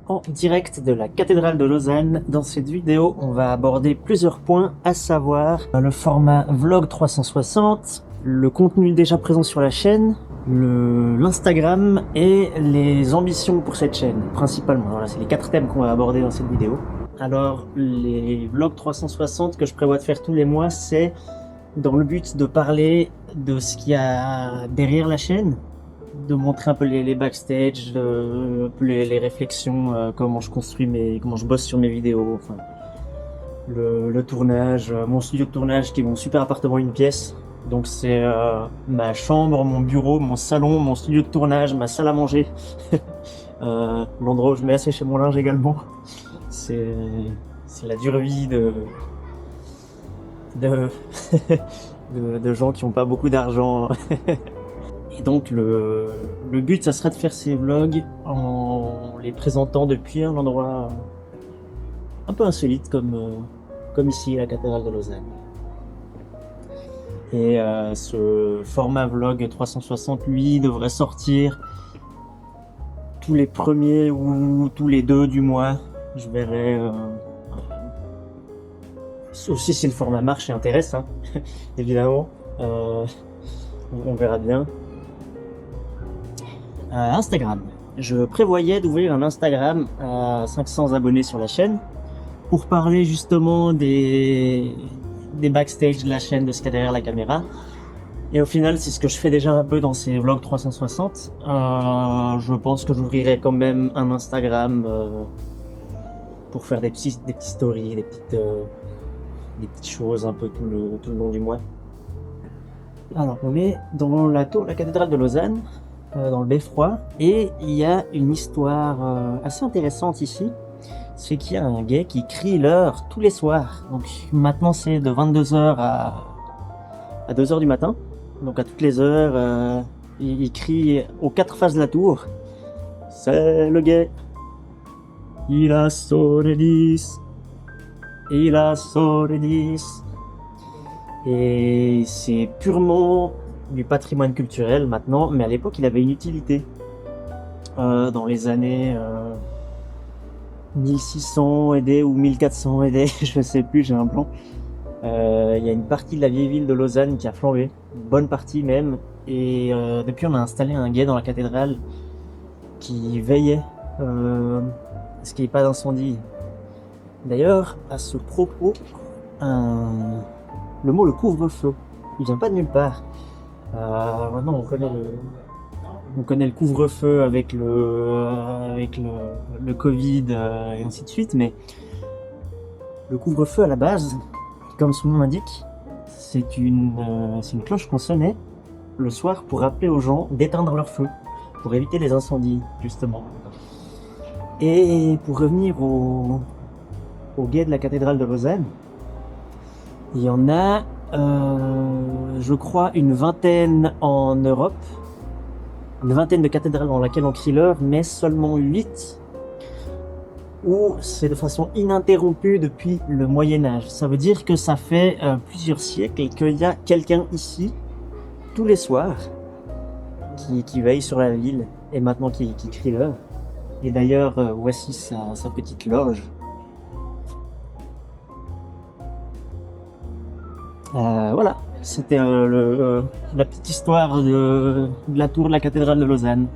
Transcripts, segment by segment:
en direct de la cathédrale de Lausanne. Dans cette vidéo, on va aborder plusieurs points, à savoir le format Vlog 360, le contenu déjà présent sur la chaîne, l'Instagram et les ambitions pour cette chaîne, principalement. Voilà, c'est les 4 thèmes qu'on va aborder dans cette vidéo. Alors, les Vlogs 360 que je prévois de faire tous les mois, c'est dans le but de parler de ce qu'il y a derrière la chaîne, de montrer un peu les backstage, les réflexions, comment je construis comment je bosse sur mes vidéos, enfin, le tournage, mon studio de tournage qui est mon super appartement, une pièce. Donc c'est ma chambre, mon bureau, mon salon, mon studio de tournage, ma salle à manger, l'endroit où je mets à sécher mon linge également. C'est la dure vie de gens qui n'ont pas beaucoup d'argent. Et donc le but, ça serait de faire ces vlogs en les présentant depuis un endroit un peu insolite comme ici, la cathédrale de Lausanne. Et ce format vlog 360, lui, devrait sortir tous les premiers ou tous les 2 du mois. Je verrai aussi si le format marche et intéresse, hein, évidemment. On verra bien. Instagram. Je prévoyais d'ouvrir un Instagram à 500 abonnés sur la chaîne pour parler justement des backstage de la chaîne, de ce qu'il y a derrière la caméra. Et au final, c'est ce que je fais déjà un peu dans ces vlogs 360. Je pense que j'ouvrirai quand même un Instagram pour faire des petits stories, des petites choses un peu tout le long du mois. Alors, on est dans la tour de la cathédrale de Lausanne, dans le beffroi, et il y a une histoire assez intéressante ici. C'est qu'il y a un gay qui crie l'heure tous les soirs. Donc maintenant c'est de 22h à 2h du matin. Donc à toutes les heures, il crie aux 4 faces de la tour. C'est le gay. Il a sonné 10. Il a sonné 10. Et c'est purement du patrimoine culturel maintenant, mais à l'époque il avait une utilité. Dans les années 1600 AD ou 1400 AD, je sais plus, j'ai un blanc. Il y a une partie de la vieille ville de Lausanne qui a flambé, une bonne partie même, et depuis on a installé un guet dans la cathédrale qui veillait à ce qu'il n'y ait pas d'incendie. D'ailleurs, à ce propos, le mot le couvre-feu, il vient pas de nulle part. Maintenant on connaît le couvre-feu avec le Covid et ainsi de suite, mais le couvre-feu à la base, comme son nom l'indique, c'est une cloche qu'on sonnait le soir pour rappeler aux gens d'éteindre leur feu, pour éviter les incendies, justement. Et pour revenir au guet de la cathédrale de Lausanne, il y en a, je crois, une vingtaine en Europe. Une vingtaine de cathédrales dans laquelle on crie l'heure, mais seulement 8 où c'est de façon ininterrompue depuis le Moyen-Âge. Ça veut dire que ça fait plusieurs siècles qu'il y a quelqu'un ici, tous les soirs, qui veille sur la ville, et maintenant qui crie l'heure. Et d'ailleurs, voici sa petite loge. Voilà. C'était la petite histoire de la tour de la cathédrale de Lausanne.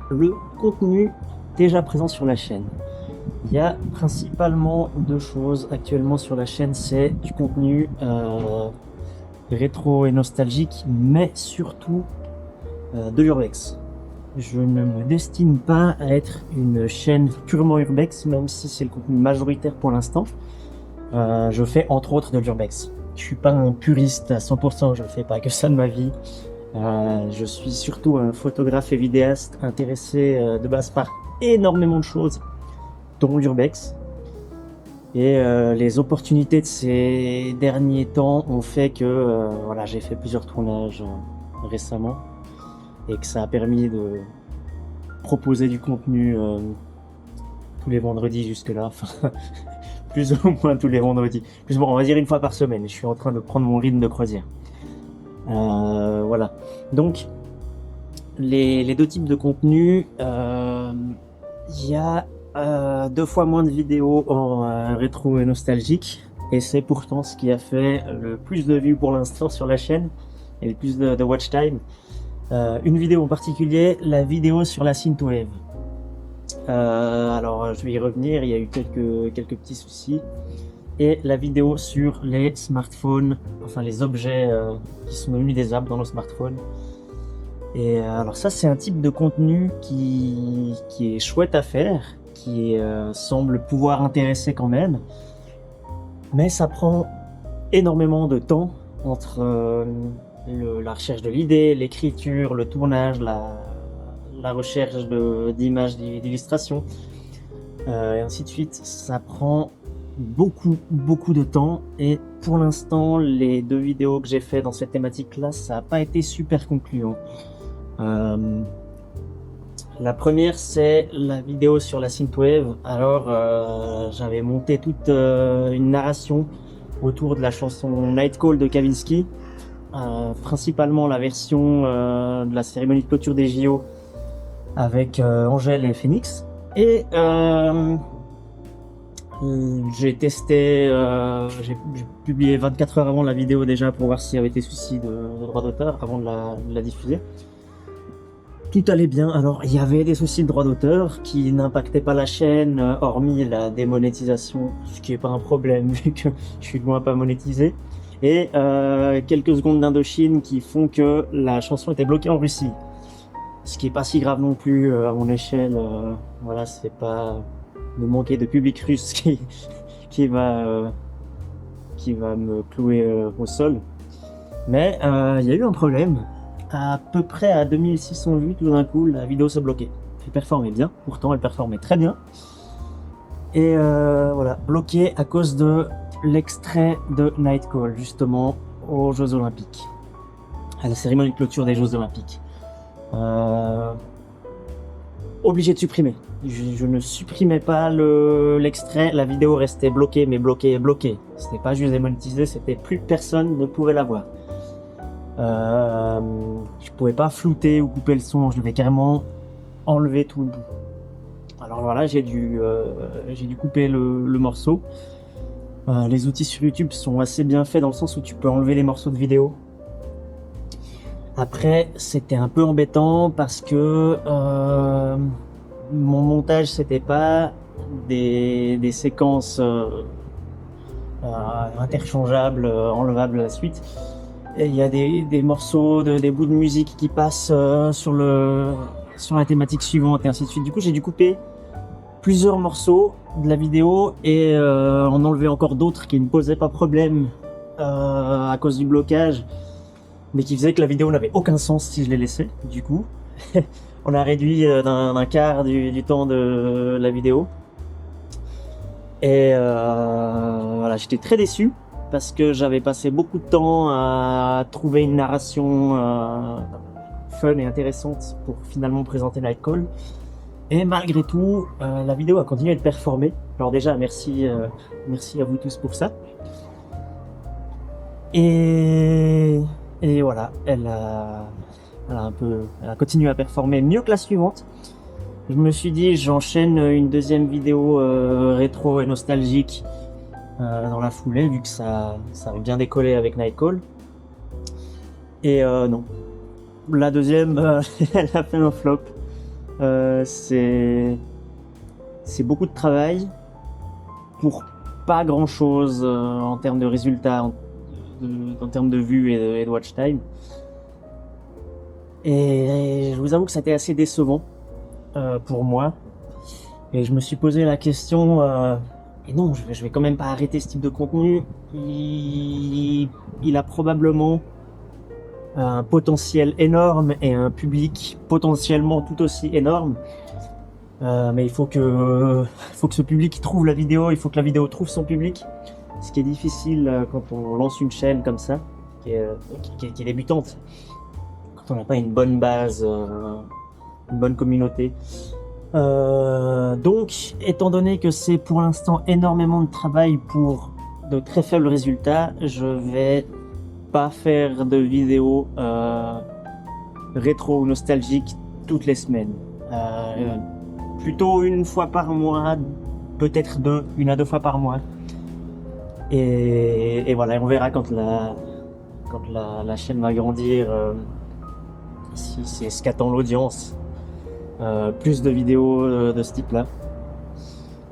Le contenu déjà présent sur la chaîne. Il y a principalement 2 choses actuellement sur la chaîne, c'est du contenu rétro et nostalgique, mais surtout de l'urbex. Je ne me destine pas à être une chaîne purement urbex, même si c'est le contenu majoritaire pour l'instant. Je fais entre autres de l'urbex. Je suis pas un puriste à 100%, je ne fais pas que ça de ma vie. Je suis surtout un photographe et vidéaste intéressé de base par énormément de choses, dont l'urbex. Et les opportunités de ces derniers temps ont fait que voilà, j'ai fait plusieurs tournages récemment et que ça a permis de proposer du contenu tous les vendredis jusque-là. Enfin, plus ou moins tous les vendredis. Plus bon, on va dire une fois par semaine. Je suis en train de prendre mon rythme de croisière. Voilà. Donc, les 2 types de contenus, il y a 2 fois moins de vidéos en rétro et nostalgique, et c'est pourtant ce qui a fait le plus de vues pour l'instant sur la chaîne et le plus de watch time. Une vidéo en particulier, la vidéo sur la synthwave. Alors je vais y revenir, il y a eu quelques petits soucis. Et la vidéo sur les smartphones, enfin les objets qui sont devenus des apps dans nos smartphones. Et alors ça, c'est un type de contenu qui est chouette à faire, qui semble pouvoir intéresser quand même, mais ça prend énormément de temps entre la recherche de l'idée, l'écriture, le tournage, la recherche d'images, d'illustrations, et ainsi de suite. Ça prend beaucoup de temps, et pour l'instant, les 2 vidéos que j'ai fait dans cette thématique-là, ça n'a pas été super concluant. La première, c'est la vidéo sur la synthwave. Alors, j'avais monté toute une narration autour de la chanson Night Call de Kavinsky, principalement la version de la cérémonie de clôture des JO avec Angèle et Phoenix. Et j'ai testé, j'ai publié 24 heures avant la vidéo déjà pour voir s'il y avait été souci de droit d'auteur avant de la diffuser. Tout allait bien. Alors, il y avait des soucis de droit d'auteur qui n'impactaient pas la chaîne, hormis la démonétisation, ce qui est pas un problème vu que je suis loin pas monétisé. Et quelques secondes d'Indochine qui font que la chanson était bloquée en Russie. Ce qui est pas si grave non plus à mon échelle. Voilà, c'est pas de manquer de public russe qui va me clouer au sol. Mais il y a eu un problème. À peu près à 2600 vues, tout d'un coup, la vidéo se bloquait. Elle performait bien, pourtant elle performait très bien. Et voilà, bloquée à cause de l'extrait de Night Call, justement, aux Jeux Olympiques. À la cérémonie de clôture des Jeux Olympiques. Obligé de supprimer. Je ne supprimais pas l'extrait, la vidéo restait bloquée, mais bloquée. C'était pas juste démonétisé, c'était plus personne ne pouvait la voir. Je pouvais pas flouter ou couper le son, je devais carrément enlever tout le bout. Alors voilà, j'ai dû couper le morceau. Les outils sur YouTube sont assez bien faits dans le sens où tu peux enlever les morceaux de vidéo. Après, c'était un peu embêtant parce que mon montage, c'était pas des séquences interchangeables, enlevables à la suite. Et il y a des morceaux, des bouts de musique qui passent sur la thématique suivante et ainsi de suite. Du coup, j'ai dû couper plusieurs morceaux de la vidéo et en enlever encore d'autres qui ne posaient pas problème à cause du blocage, mais qui faisaient que la vidéo n'avait aucun sens si je les laissais. Du coup, on a réduit d'un quart du temps de la vidéo. Et voilà, j'étais très déçu parce que j'avais passé beaucoup de temps à trouver une narration fun et intéressante pour finalement présenter Night Call. Et malgré tout, la vidéo a continué de performer. Alors déjà, merci à vous tous pour ça. Et voilà, elle a continué à performer mieux que la suivante. Je me suis dit, j'enchaîne une deuxième vidéo rétro et nostalgique dans la foulée, vu que ça avait bien décollé avec Night Call. Et non. La deuxième, elle a fait un flop. C'est beaucoup de travail pour pas grand chose en termes de résultats, en termes de vues et de watch time. Et je vous avoue que ça a été assez décevant pour moi. Et je me suis posé la question, et non, je vais quand même pas arrêter ce type de contenu. Il a probablement un potentiel énorme et un public potentiellement tout aussi énorme. Mais il faut que ce public trouve la vidéo, il faut que la vidéo trouve son public. Ce qui est difficile quand on lance une chaîne comme ça, qui est débutante. Quand on n'a pas une bonne base, une bonne communauté. Donc, étant donné que c'est pour l'instant énormément de travail pour de très faibles résultats, je vais pas faire de vidéos rétro ou nostalgiques toutes les semaines. plutôt une fois par mois, peut-être une à deux fois par mois. Et voilà, on verra quand la chaîne va grandir, si c'est ce qu'attend l'audience, plus de vidéos de ce type-là.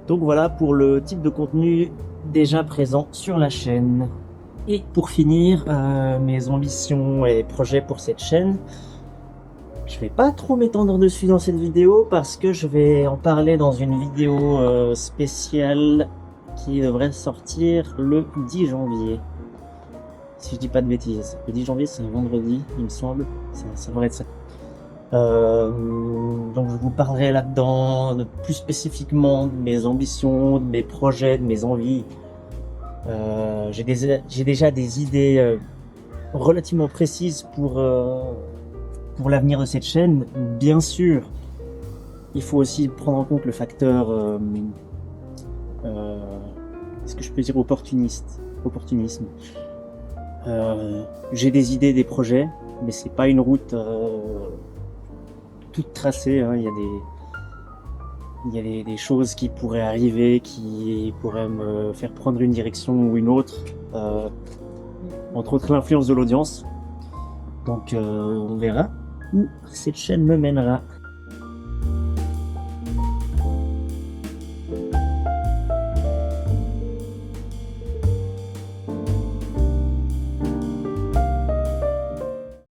Donc voilà pour le type de contenu déjà présent sur la chaîne. Et pour finir, mes ambitions et projets pour cette chaîne. Je vais pas trop m'étendre dessus dans cette vidéo parce que je vais en parler dans une vidéo spéciale qui devrait sortir le 10 janvier. Si je dis pas de bêtises. Le 10 janvier c'est un vendredi, il me semble. Ça devrait être ça. Donc je vous parlerai là-dedans plus spécifiquement de mes ambitions, de mes projets, de mes envies. J'ai déjà des idées relativement précises pour l'avenir de cette chaîne. Bien sûr, il faut aussi prendre en compte le facteur, est-ce que je peux dire opportunisme. J'ai des idées, des projets, mais c'est pas une route toute tracée, hein. Il y a des choses qui pourraient arriver, qui pourraient me faire prendre une direction ou une autre, entre autres l'influence de l'audience. Donc on verra où cette chaîne me mènera.